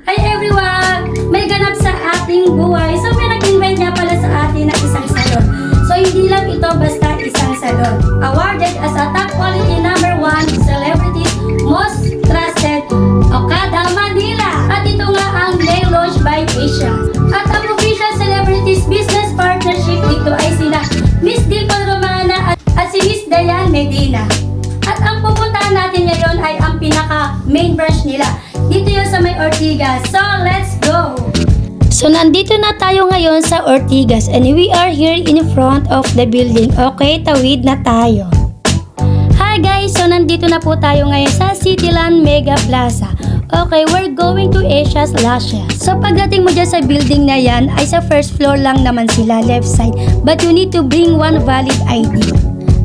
Hi everyone! May ganap sa ating buhay. So may nag-invite nga pala sa atin ng isang salon. So hindi lang ito basta isang salon. Awarded as a top quality #1 celebrity most trusted Okada Manila. At ito nga ang Nail Launch by Asia. At ang official celebrities business partnership dito ay sila Miss Dimple Romana at si Miss Diane Medina. At ang pupuntahan natin ngayon ay ang pinaka main branch nila. Dito yan sa may Ortigas. So, let's go! So, nandito na tayo ngayon sa Ortigas and we are here in front of the building. Okay, tawid na tayo. Hi guys! So, nandito na po tayo ngayon sa Cityland Mega Plaza. Okay, we're going to Asia's Lashes. So, pagdating mo dyan sa building na yan, ay sa first floor lang naman sila, left side. But you need to bring one valid ID.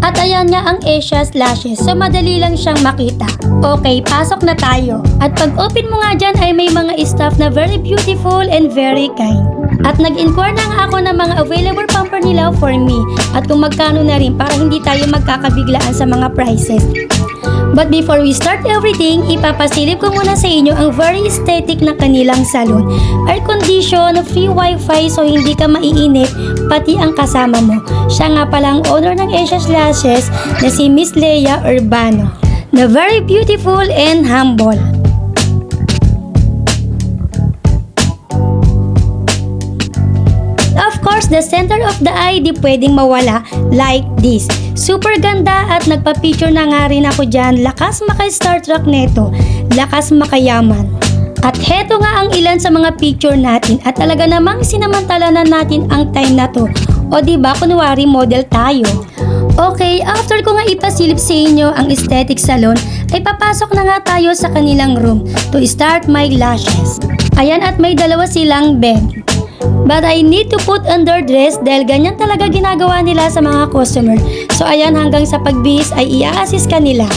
At ayan nga ang Asia's Lashes. So madali lang siyang makita. Okay, pasok na tayo. At pag open mo nga dyan ay may mga staff na very beautiful and very kind. At nag-inquire na nga ako ng mga available pumper nila for me. At kung magkano na rin para hindi tayo magkakabiglaan sa mga prices. But before we start everything, ipapasilip ko muna sa inyo ang very aesthetic na kanilang salon. Air condition, free wifi so hindi ka maiinit, pati ang kasama mo. Siya nga pala ang owner ng Asia's Lashes na si Miss Leia Urbano, na very beautiful and humble. Of course, the center of the eye di pwedeng mawala like this. Super ganda at nagpa-picture na nga rin ako dyan. Lakas maka-Star Trek neto. Lakas makayaman. At heto nga ang ilan sa mga picture natin at talaga namang sinamantala na natin ang time na to. O diba kunwari model tayo. Okay, after ko nga ipasilip sa inyo ang aesthetic salon, ay papasok na nga tayo sa kanilang room to start my lashes. Ayan at may dalawa silang bed. But I need to put on their dress dahil ganyan talaga ginagawa nila sa mga customer. So ayan hanggang sa pagbihis ay i-assist ka nila.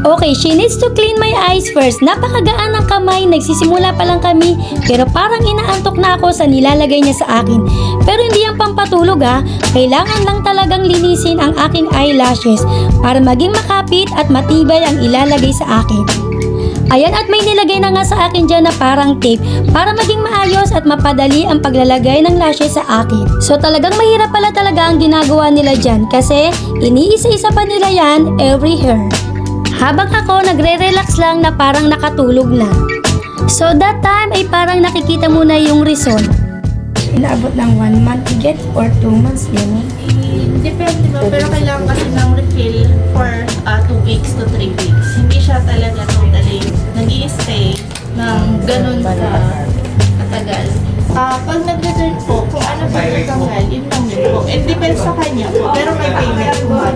Okay, she needs to clean my eyes first. Napakagaan ng kamay, nagsisimula pa lang kami pero parang inaantok na ako sa nilalagay niya sa akin. Pero hindi yan pampatulog ha, kailangan lang talagang linisin ang aking eyelashes para maging makapit at matibay ang ilalagay sa akin. Ayan at may nilagay na nga sa akin dyan na parang tape para maging maayos at mapadali ang paglalagay ng lashes sa akin. So talagang mahirap pala talaga ang ginagawa nila dyan kasi iniisa-isa pa nila yan every hair. Habang ako nagre-relax lang na parang nakatulog na. So that time ay parang nakikita mo na yung result. Inaabot ng 1 month to get or 2 months yun? Depende ba, pero kailangan kasi ng refill for 2 weeks to 3 weeks. Hindi siya talaga totally nag-i-stay ng ganun katagal. Pag nag-return po, kung ano pa natanggal, yun lang yun po. It depends sa kanya po, pero may payment po ba?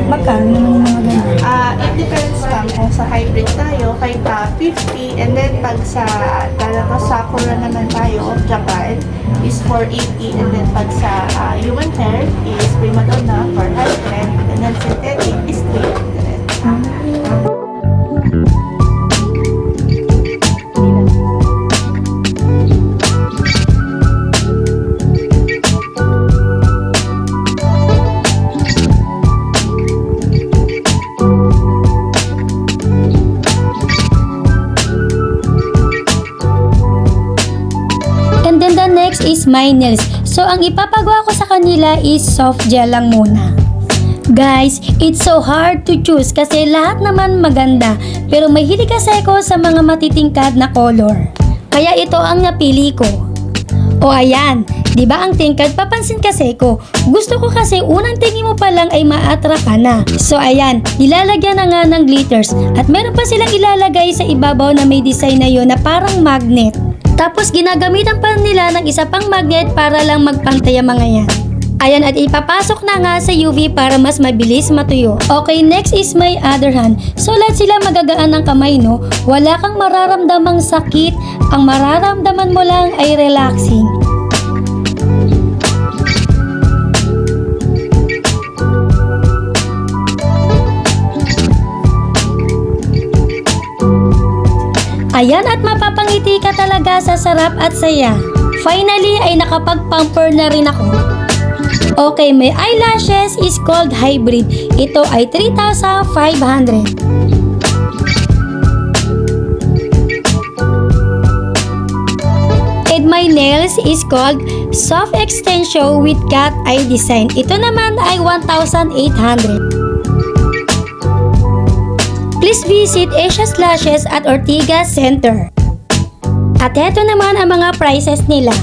Magkano naman yung mga ganun? It depends lang kung sa hybrid tayo, kay 50, and then pag sa talaga Sakura naman tayo, Japan, is 480, and then pag sa human hair is prima donna 400, and then synthetic is 300. And then the next is my nails. So ang ipapagawa ko sa kanila is soft gel lang muna. Guys, it's so hard to choose kasi lahat naman maganda. Pero mahilig kasi ako sa mga matitingkad na color. Kaya ito ang napili ko. O ayan, di ba ang tingkad papansin kasi ko. Gusto ko kasi unang tingin mo pa lang ay ma-attract ka na. So ayan, ilalagyan na nga ng glitters. At meron pa silang ilalagay sa ibabaw na may design na yon na parang magnet. Tapos ginagamitan pa nila ng isa pang magnet para lang magpantay ang mga yan. Ayan at ipapasok na nga sa UV para mas mabilis matuyo. Okay, next is my other hand. So lahat sila magagaan ng kamay no. Wala kang mararamdamang sakit. Ang mararamdaman mo lang ay relaxing. Ayan at mapapangiti ka talaga sa sarap at saya. Finally ay nakapag-pumper na rin ako. Okay, my eyelashes is called hybrid. Ito ay 3,500. nails is called Soft Extension with Cat Eye Design. Ito naman ay 1,800. Please visit Asia's Lashes at Ortigas Center. At eto naman ang mga prices nila.